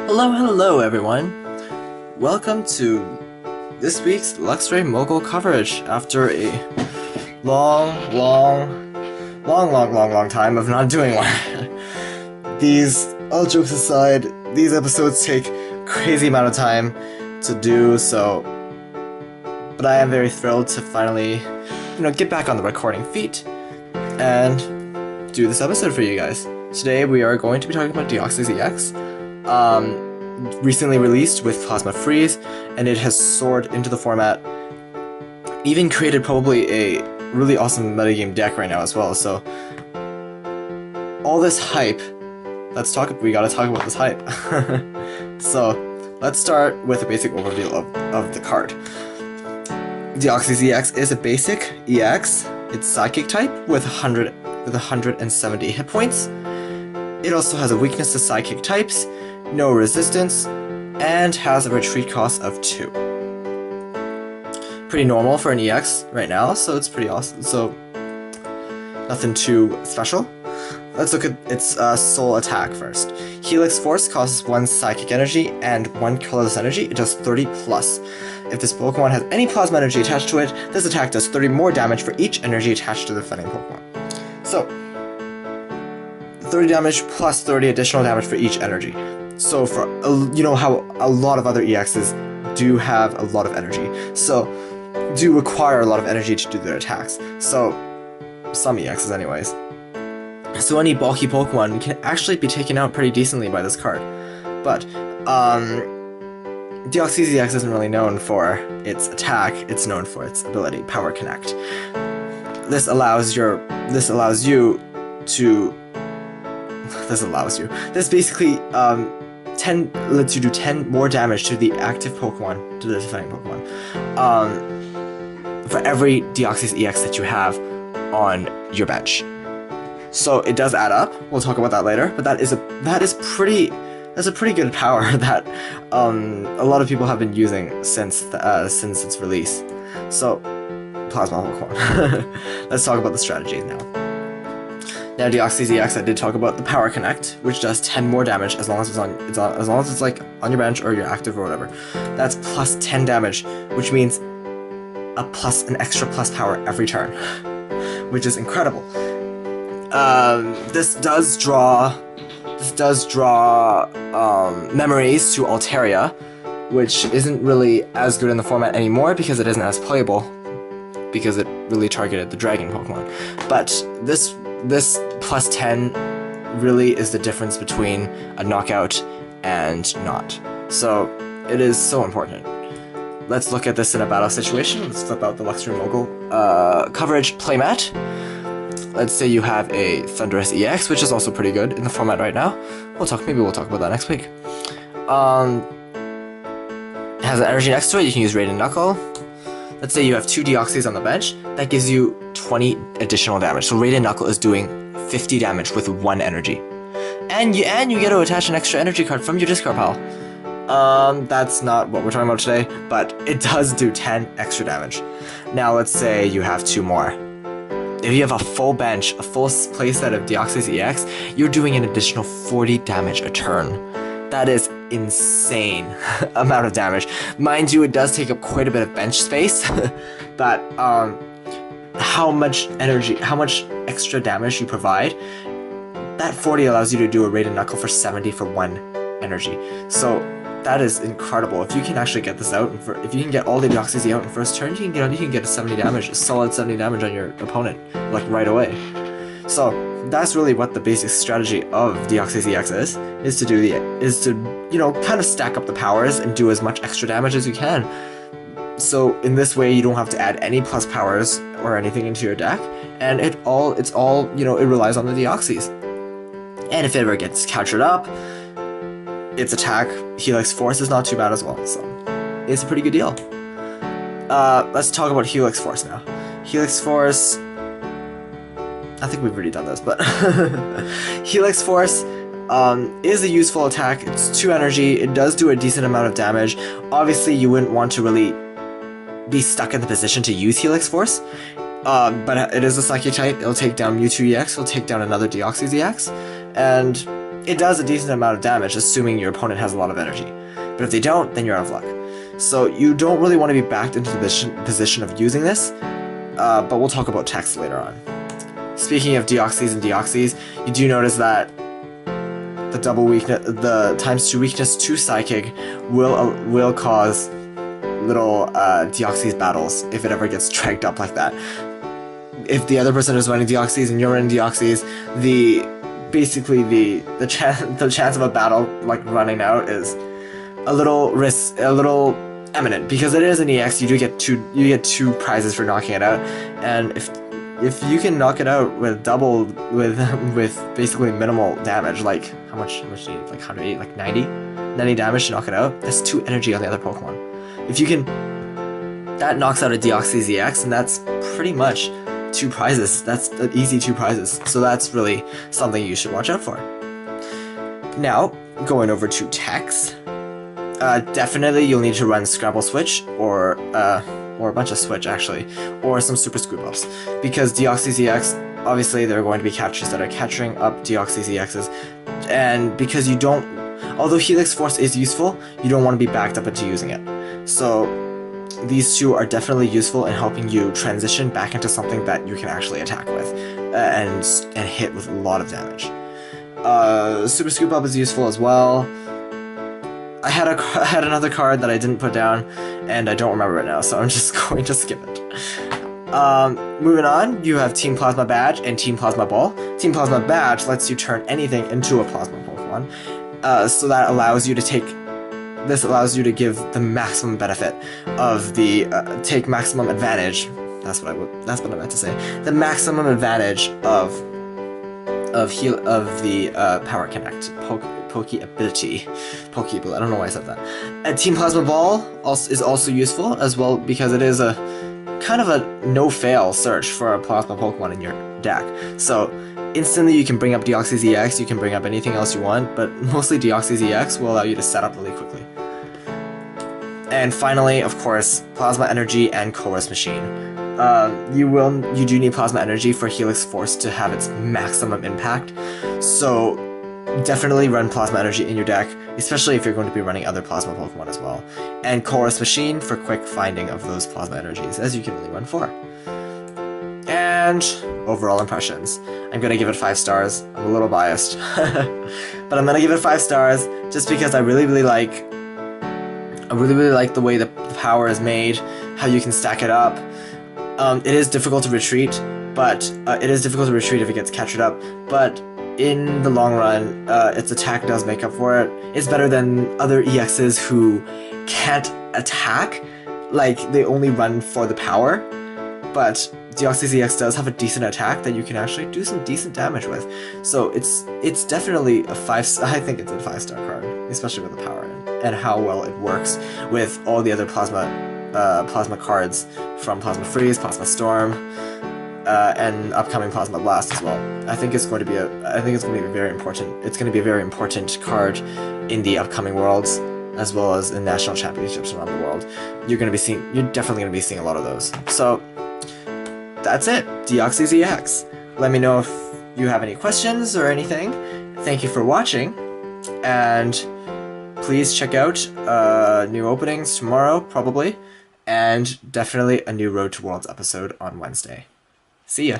Hello everyone! Welcome to this week's LuxrayMogul coverage after a long time of not doing one. All jokes aside, these episodes take a crazy amount of time to do, but I am very thrilled to finally, get back on the recording feet and do this episode for you guys. Today we are going to be talking about Deoxys EX. Recently released with Plasma Freeze, and it has soared into the format, even created probably a really awesome metagame deck right now as well. So all this hype, we gotta talk about this hype. So let's start with a basic overview of the card. Deoxys EX is a basic EX. It's Psychic type with 170 hit points. It also has a weakness to Psychic types, no resistance, and has a retreat cost of 2. Pretty normal for an EX right now, so it's pretty awesome. So nothing too special. Let's look at its soul attack first. Helix Force costs 1 psychic energy and 1 colorless energy. It does 30 plus. If this Pokemon has any plasma energy attached to it, this attack does 30 more damage for each energy attached to the defending Pokemon. So 30 damage plus 30 additional damage for each energy. So for, how a lot of other EXs do have a lot of energy, so do require a lot of energy to do their attacks. So some EXs anyways. So any bulky Pokemon can actually be taken out pretty decently by this card. But Deoxys EX isn't really known for its attack, it's known for its ability, Power Connect. This basically lets you do 10 more damage to the active Pokemon, to the defending Pokemon, for every Deoxys EX that you have on your bench. So it does add up. We'll talk about that later. But that's a pretty good power that a lot of people have been using since its release. So Plasma Pokemon. Let's talk about the strategies now. Now, Deoxys EX, I did talk about the Power Connect, which does 10 more damage as long as it's like on your bench or you're active or whatever. That's plus 10 damage, which means an extra plus power every turn, which is incredible. This does draw memories to Altaria, which isn't really as good in the format anymore because it isn't as playable, because it really targeted the Dragon Pokemon. But this plus 10 really is the difference between a knockout and not. So it is so important. Let's look at this in a battle situation. Let's flip out the LuxrayMogul coverage playmat. Let's say you have a Thundurus EX, which is also pretty good in the format right now. Maybe we'll talk about that next week. It has an energy next to it. You can use Raid and Knuckle. Let's say you have 2 Deoxys on the bench, that gives you 20 additional damage. So Raid and Knuckle is doing 50 damage with 1 energy. And you get to attach an extra energy card from your discard pile. That's not what we're talking about today, but it does do 10 extra damage. Now let's say you have 2 more. If you have a full bench, a full playset of Deoxys EX, you're doing an additional 40 damage a turn. That is insane amount of damage. Mind you, it does take up quite a bit of bench space, but how much extra damage you provide, that 40 allows you to do a Raid and Knuckle for 70 for 1 energy. So that is incredible. If you can actually get this out, if you can get all the Deoxys out in first turn, you can get a solid 70 damage on your opponent, like right away. So that's really what the basic strategy of Deoxys EX is to kind of stack up the powers and do as much extra damage as you can. So in this way, you don't have to add any plus powers or anything into your deck, and it relies on the Deoxys. And if it ever gets captured up, its attack, Helix Force, is not too bad as well, so it's a pretty good deal. Let's talk about Helix Force now. Helix Force, I think we've already done this, but Helix Force is a useful attack. It's 2 energy, it does do a decent amount of damage. Obviously, you wouldn't want to really be stuck in the position to use Helix Force, but it is a Psychic type. It'll take down Mewtwo EX, it'll take down another Deoxys EX, and it does a decent amount of damage, assuming your opponent has a lot of energy. But if they don't, then you're out of luck. So you don't really want to be backed into the position of using this, but we'll talk about text later on. Speaking of Deoxys and Deoxys, you do notice that the double weakness, the ×2 weakness 2 psychic will cause little Deoxys battles if it ever gets dragged up like that. If the other person is running Deoxys and you're running Deoxys, basically the chance of a battle like running out is a little eminent, because it is an EX. You get two prizes for knocking it out, and if you can knock it out with with basically minimal damage, like how much do you need? Like 180, like 90 damage to knock it out. That's 2 energy on the other Pokemon. If you can, that knocks out a Deoxys EX, and that's pretty much 2 prizes. That's an easy 2 prizes. So that's really something you should watch out for. Now, going over to Tex. Definitely you'll need to run Scrabble Switch or a bunch of Switch actually, or some Super Scoop Ups, because Deoxys EX, obviously there are going to be catchers that are catching up Deoxys EXs, and because you don't, although Helix Force is useful, you don't want to be backed up into using it. So these two are definitely useful in helping you transition back into something that you can actually attack with, and hit with a lot of damage. Super Scoop Up is useful as well. I had another card that I didn't put down, and I don't remember it now, so I'm just going to skip it. Moving on, you have Team Plasma Badge and Team Plasma Ball. Team Plasma Badge lets you turn anything into a Plasma Pokemon, so that allows you to give the maximum benefit of the take maximum advantage. That's what I meant to say. The maximum advantage of the Power Connect Poke ability. I don't know why I said that. And Team Plasma Ball is also useful as well, because it is a kind of a no-fail search for a Plasma Pokemon in your deck. So instantly you can bring up Deoxys EX, you can bring up anything else you want, but mostly Deoxys EX will allow you to set up really quickly. And finally, of course, Plasma Energy and Chorus Machine. You do need Plasma Energy for Helix Force to have its maximum impact, so definitely run Plasma Energy in your deck, especially if you're going to be running other Plasma Pokemon as well. And Chorus Machine for quick finding of those Plasma Energies, as you can only run 4. And overall impressions. I'm gonna give it 5 stars. I'm a little biased, but I'm gonna give it 5 stars just because I really like the way the power is made, how you can stack it up. It is difficult to retreat, but if it gets captured up, but in the long run, its attack does make up for it. It's better than other EXs who can't attack, like they only run for the power, but Deoxys EX does have a decent attack that you can actually do some decent damage with. So it's definitely a 5. I think it's a 5-star card, especially with the power and how well it works with all the other plasma cards from Plasma Freeze, Plasma Storm, and upcoming Plasma Blast as well. I think it's going to be very important. It's going to be a very important card in the upcoming worlds, as well as in national championships around the world. You're definitely going to be seeing a lot of those. So that's it, Deoxys EX. Let me know if you have any questions or anything. Thank you for watching, and please check out new openings tomorrow, probably, and definitely a new Road to Worlds episode on Wednesday. See ya!